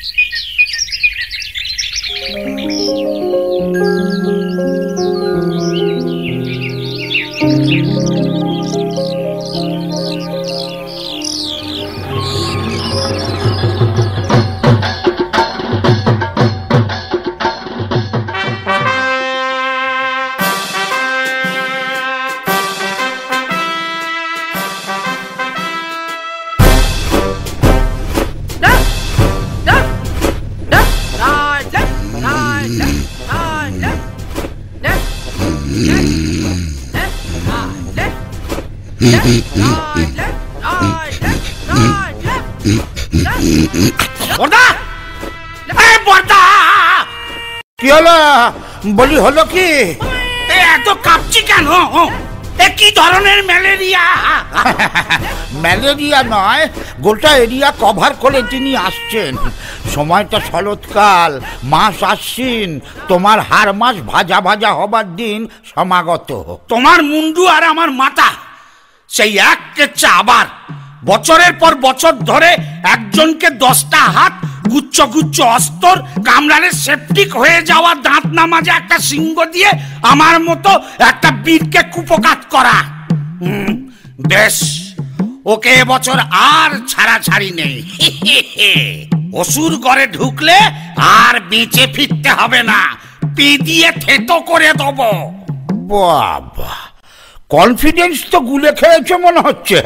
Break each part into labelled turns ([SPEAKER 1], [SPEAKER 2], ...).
[SPEAKER 1] কি হলো বলি, হলো কি?
[SPEAKER 2] এত কাঁপছি কেন? কি ধরনের ম্যালেরিয়া?
[SPEAKER 1] ম্যালেরিয়া নয়, গোটা এরিয়া কভার করে তিনি আসছেন। সময়টা শরৎকাল, মাস আশ্বিন, তোমার হার মাস ভাজা ভাজা হবার দিন সমাগত।
[SPEAKER 2] তোমার মুন্ডু আর আমার মাথা সেই এক কেচ্ছা। আবার বছরের পর বছর ধরে একজনকে 10টা হাত, গুচ্ছ গুচ্ছ অস্তর, কামড়ালে সেপটিক হয়ে যাওয়া দাঁত না মাজা একটা সিংহ দিয়ে আমার মতো একটা বীরকে কুপকাত করা। বেশ, ওকে এবছর আর ছাড়াছাড়ি নেই। অসুর ঘরে ঢুকলে আর বেঁচে ফিরতে হবে না, পি দিয়ে থেতো করে দেবো।
[SPEAKER 1] বাবা, কনফিডেন্স তো গুলে খেয়েছে মনে হচ্ছে।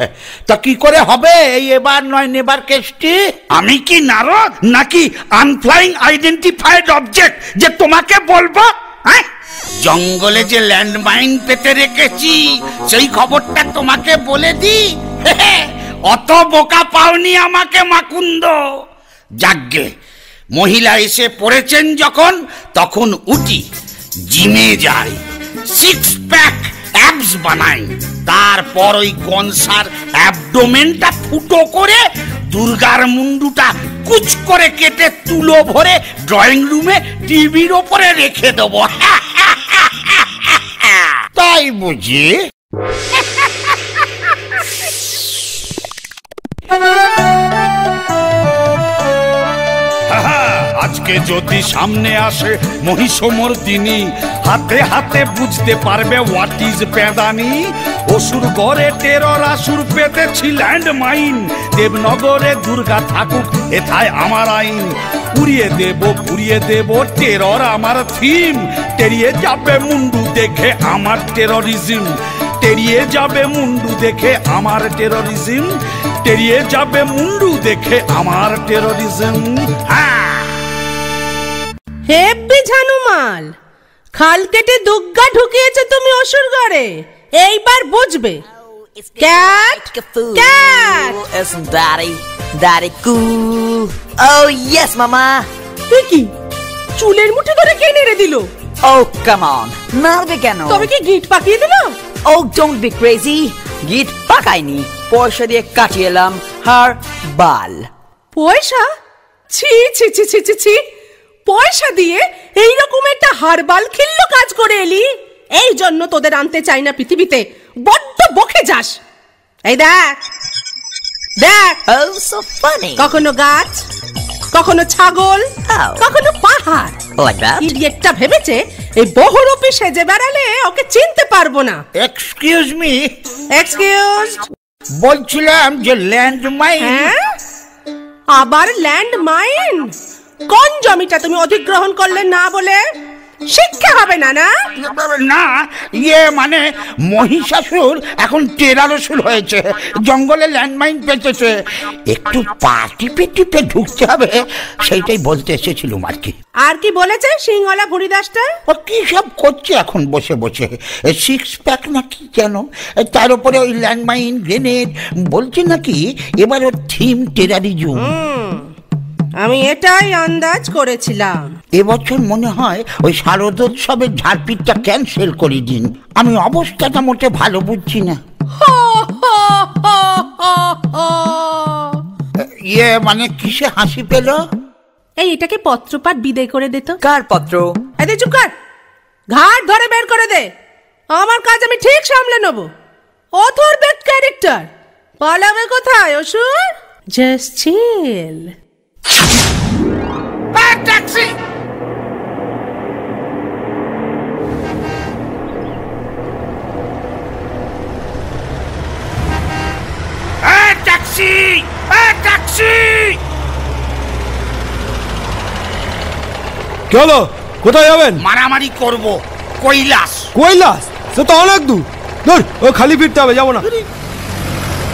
[SPEAKER 1] তা কি করে হবে এই এবার নয় নেবার কেসটি?
[SPEAKER 2] আমি কি নারদ নাকি আনফ্লাইং আইডেন্টিফাইড অবজেক্ট যে তোমাকে বলবো? হ্যাঁ, জঙ্গলে যে ল্যান্ডমাইন পেতে রেখেছি সেই খবরটা তোমাকে বলে দি। অত বোকা পাওনি আমাকে মাকুন্দ। যাগ্গে, মহিলা এসে পড়েছেন যখন, তখন উঠি, জিমে যাই, 6 প্যাক অ্যাবস বানাই, তারপর ওই কনসার অ্যাবডোমেনটা ফুটো করে দুর্গার মুন্ডুটা কুচ করে কেটে তুলো ভরে ড্রয়িং রুমে টিভির ওপরে রেখে দেবো।
[SPEAKER 1] তাই বুঝি?
[SPEAKER 2] আজকে যদি সামনে আসে মহিষমর্দিনী, হাতে হাতে বুঝতে পারবে হোয়াট ইজ পেদানি। অসুর গড়ে টেরর আসুর পেতেছি ল্যান্ড মাইন, দেবনগরে দুর্গা থাকুক এথায় আমার আইন। পুড়িয়ে দেব টেরর আমার থিম, টেরিয়ে যাবে মুন্ডু দেখে আমার টেররিজম। টেরিয়ে যাবে মুন্ডু দেখে আমার টেররিজম, টেরিয়ে যাবে মুন্ডু দেখে আমার টেররিজম।
[SPEAKER 3] হেব্বি ঝানুমাল, খাল কেটে দুগ্গা ঢুকিয়েছে তুমি অসুর ঘরে, এইবার বুঝবে। Cat cat
[SPEAKER 4] Daddy cool. Oh yes, mama.
[SPEAKER 3] কি চুলের মুঠি ধরে কে নেড়ে দিল?
[SPEAKER 4] Oh come on, নাড়বে কেন?
[SPEAKER 3] তবে কি গিট পাকিয়ে দিল?
[SPEAKER 4] Oh don't be crazy. গিট পাকাইনি, পয়সা দিয়ে কাটিয়ে এলাম হার বাল।
[SPEAKER 3] পয়সা? ছি ছি ছি ছি ছি ছি, পয়সা দিয়ে এইরকম একটা হারবাল খিল্ল কাজ করে এলি। এই জন্য তোদের আনতে চাই না পৃথিবীতে, বড্ড বকে যাস। এই দেখ দেখ,
[SPEAKER 4] Oh so funny.
[SPEAKER 3] কখনো গাছ, কখনো ছাগল, কখনো পাহাড়।
[SPEAKER 4] Like that?
[SPEAKER 3] ইডিয়েটটা ভেবেছে এই বহুরূপী সেজে বেড়ালে ওকে চিনতে পারবো না।
[SPEAKER 1] Excuse me.
[SPEAKER 3] এক্সকিউজ?
[SPEAKER 1] বলছিলাম যে ল্যান্ড মাইন।
[SPEAKER 3] হ্যাঁ, আবার ল্যান্ড মাইন? কোন জমিটা তুমি অধিগ্রহণ করলে না বলে? শিক্ষা হবে না? না
[SPEAKER 1] না, ইয়ে মানে মহিষাসুর এখন টেরারসুর হয়েছে, জঙ্গলে ল্যান্ডমাইন পেতেছে, একটু পা টিপে টিপে ঢুকতে হবে, সেইটাই বলতে এসেছিলাম আর কি।
[SPEAKER 3] আর কি বলেছে সিংহলা ভুড়িদাসটা?
[SPEAKER 1] ও কি সব করছে এখন বসে বসে, 6 প্যাক নাকি যেন, তার উপরে ওই ল্যান্ডমাইন, গ্রেনেড, বলছে নাকি এবার ওর থিম টেরারিজম।
[SPEAKER 3] আমি এটাই আন্দাজ করেছিলাম।
[SPEAKER 1] এবছর মনে হয় ওই শারদোৎসবের ঝাড়পিটটা ক্যান্সেল করে দিন, আমি অবস্থাটা মোটে ভালো বুঝছি না। ইয়ে মানে কিসে হাসি পেল?
[SPEAKER 3] এই এটাকে পত্রপাঠ বিদায় করে দে তো।
[SPEAKER 4] কার পত্র?
[SPEAKER 3] এদে চুপ কর, ঘাট ধরে বের করে দে। আমার কাজ আমি ঠিক সামলে নেব। অথর বেড ক্যারেক্টার পালাবে কোথায় অসুর? Just chill.
[SPEAKER 2] Taxi. Taxi, taxi.
[SPEAKER 5] কি হলো, কোথায় যাবেন?
[SPEAKER 2] মারামারি করব, কৈলাস।
[SPEAKER 5] কৈলাস? সে তো অনেক দূর। ধর, ও খালি ফিরতে হবে, যাবো না।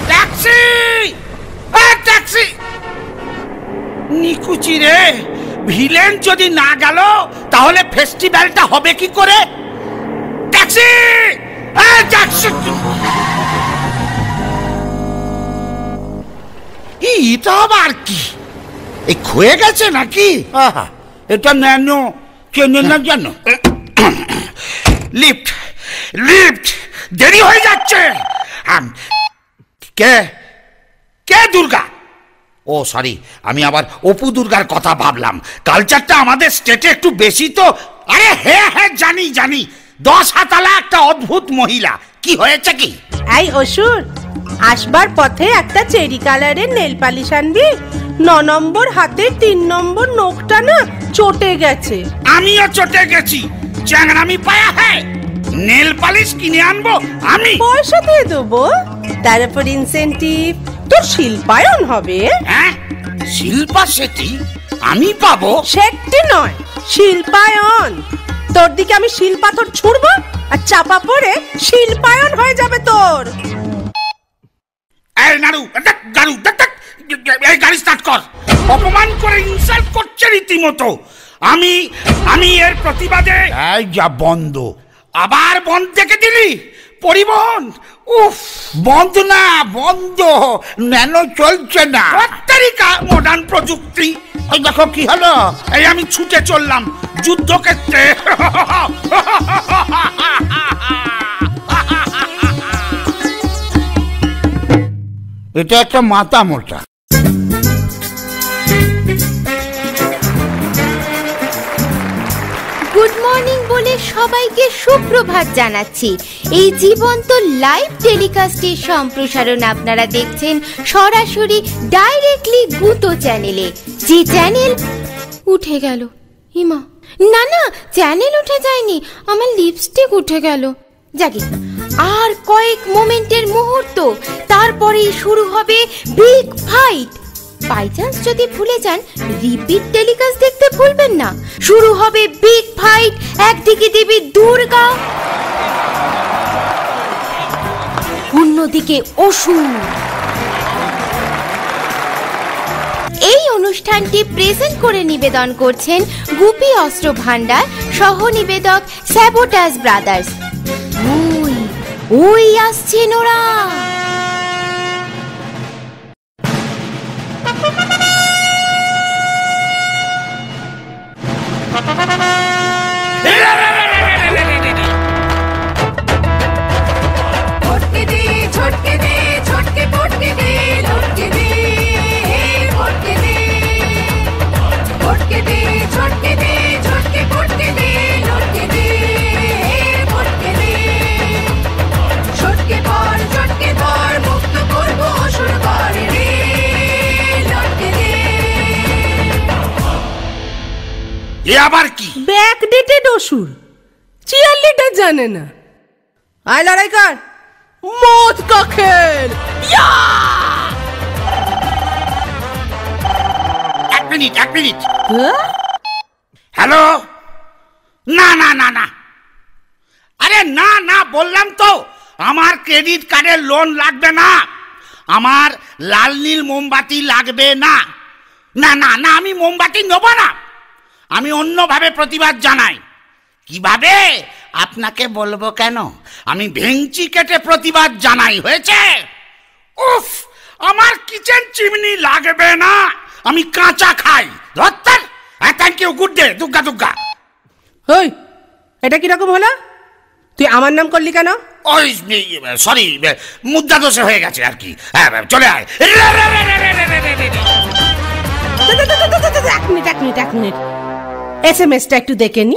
[SPEAKER 2] Taxi, taxi. নিকুচি রে, ভিলেন যদি না গেল তাহলে ফেস্টিভ্যালটা হবে কি করে? Taxi, taxi. এটা আবার কি? এই ক্ষয়ে গেছে নাকি? এটা ন্যানো, চেনে না জানো? লিফট, লিফট, দেরি হয়ে যাচ্ছে। কে কে দুর্গা? ও সরি, আমি আবার অপু দুর্গার কথা ভাবলাম। কালচারটা আমাদের স্টেটে একটু বেশি তো। আরে হ্যাঁ হ্যাঁ, জানি জানি, 10 হাতালা একটা অদ্ভুত মহিলা। কি হয়েছে কি?
[SPEAKER 3] এই অসুর, আসবার পথে একটা চেরি কালারের নেল পালিশ আনবি। 9 নম্বর হাতের 3 নম্বর নখটা না চটে গেছে।
[SPEAKER 2] আমিও চটে গেছি। চ্যাংরামি পায়া হ্যাঁ, নেল পালিশ কিনে আনবো আমি।
[SPEAKER 3] পয়সা দিয়ে দেবো, তার উপর ইনসেন্টিভ। তোর শিল্পায়ন হবে।
[SPEAKER 2] হ্যাঁ, শিল্পা শেঠি আমি পাবো?
[SPEAKER 3] সেটি নয়, শিল্পায়ন। তোর দিকে আমি শিলপাথর ছুড়বো আর চাপা পড়ে শিল্পায়ন হয়ে যাবে তোর।
[SPEAKER 2] এই নাড়ু, গাড়ু, এই গাড়ি স্টার্ট কর। অপমান করে ইনসাল্ট করছে রীতিমতো। আমি এর প্রতিবাদে।
[SPEAKER 1] এই যা বন্ধ।
[SPEAKER 2] আবার বন্ধ থেকে দিলি? পরিবহন উফ,
[SPEAKER 1] বন্ধ না, বন্ধ। ন্যানো চলছে না।
[SPEAKER 2] তারিকা মডার্ন প্রযুক্তি।
[SPEAKER 1] ওই দেখো কি হলো।
[SPEAKER 2] এই আমি ছুটে চললাম যুদ্ধক্ষেত্রে।
[SPEAKER 1] এটা একটা মাথা মোটা।
[SPEAKER 6] গুড মর্নিং বলে সবাইকে সুপ্রভাত জানাচ্ছি। এই জীবন্ত লাইভ টেলিকাস্টের সম্প্রসারণ আপনারা দেখছেন সরাসরি ডাইরেক্টলি গুতো চ্যানেলে। যে চ্যানেল উঠে গেল। হিমা, না না, চ্যানেল উঠে যায়নি, আমার লিপস্টিক উঠে গেল। যাকে আর কয়েক মোমেন্টের মুহূর্ত, তারপরেই শুরু হবে বিগ ফাইট। বাই চান্স যদি ভুলে যান, রিপিট টেলিকাস্ট দেখতে ভুলবেন না। শুরু হবে বিগ ফাইট। একদিকে দেবী দুর্গা, অন্যদিকে অসুর। এই অনুষ্ঠানটি প্রেজেন্ট করে নিবেদন করছেন গুপি অস্ত্র ভান্ডার, সহ নিবেদক স্যাবোটাস ব্রাদার্স। ওই ওই আসছেন ওরা।
[SPEAKER 2] এ আবার কি?
[SPEAKER 3] ব্যাকডেটেড অসুর, চিয়ার লিডার জানে না। আয় লড়াই কর, মত কা খেল।
[SPEAKER 2] এক মিনিট। হ্যালো, না না না না, আরে না না বললাম তো, আমার ক্রেডিট কার্ডের লোন লাগবে না, আমার লাল নীল মোমবাতি লাগবে না। না না না, আমি মোমবাতি নেব না। আমি অন্যভাবে প্রতিবাদ জানাই। কিভাবে আপনাকে বলবো কেন? আমি ভেঙচি কেটে প্রতিবাদ জানাই, হয়েছে? উফ, আমার কিচেন চিমনি লাগবে না, আমি কাঁচা খাই। ধর, thank you, good day, Durga Durga.
[SPEAKER 3] ওই, এটা কিরকম হলো? তুই আমার নাম করলি কেন?
[SPEAKER 2] ওই সরি, মুদ্রা দোষে হয়ে গেছে আর কি। হ্যাঁ, চলে আয়।
[SPEAKER 3] এক মিনিট, এসএমএসটা একটু দেখে নি।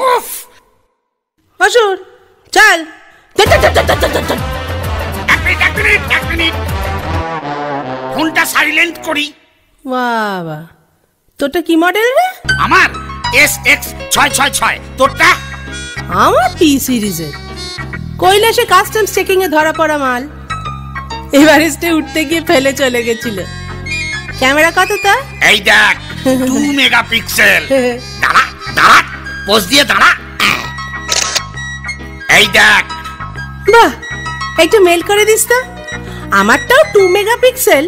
[SPEAKER 3] অসুর চল।
[SPEAKER 2] এক মিনিট, ফোনটা সাইলেন্ট করি।
[SPEAKER 3] বাবা, তোরটা কি মডেল রে?
[SPEAKER 2] আমার SX666। তোরটা?
[SPEAKER 3] আমার টি সিরিজের কৈলাসে কাস্টমস চেকিং এ ধরা পড়া মাল, এভারেস্টে উঠতে গিয়ে ফেলে চলে গেছিল। ক্যামেরা কত তা?
[SPEAKER 2] এই দেখ 2 মেগাপিক্সেল। দাঁড়া দাঁড়া, পোজ দিয়ে দাঁড়া। এই দেখ।
[SPEAKER 3] বাহ, একটু মেল করে দিস তো। আমারটাও 2 মেগাপিক্সেল,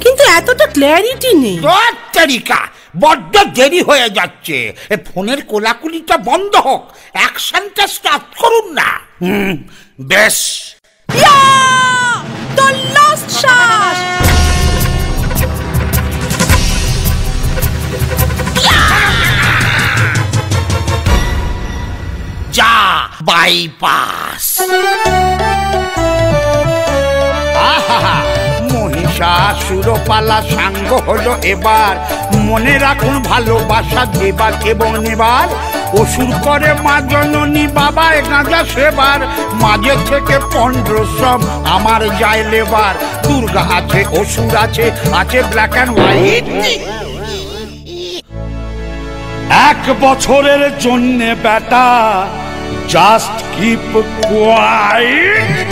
[SPEAKER 3] কিন্তু এতটা ক্ল্যারিটি নেই।
[SPEAKER 1] তোর তরিকা বড্ড দেরি হয়ে যাচ্ছে, এ ফোনের কোলাকুলিটা বন্ধ হোক, অ্যাকশনটা স্টার্ট করুন না।
[SPEAKER 2] বেশ।
[SPEAKER 3] The last shot.
[SPEAKER 2] যা বাইপাস।
[SPEAKER 1] আহা, মহিষাসুরপালা সাঙ্গ হলো এবার। মনে রাখুন ভালোবাসা দেবার এবং নেবার। অসুর করে মা জননী বাবায় গাঁজা সেবার। মাঝে থেকে 15 সব আমার যায় লেবার। দুর্গা আছে, অসুর আছে, আছে ব্ল্যাক অ্যান্ড হোয়াইট।
[SPEAKER 7] 1 বছরের জন্যে বেটা জাস্ট কিপ কোয়াইট।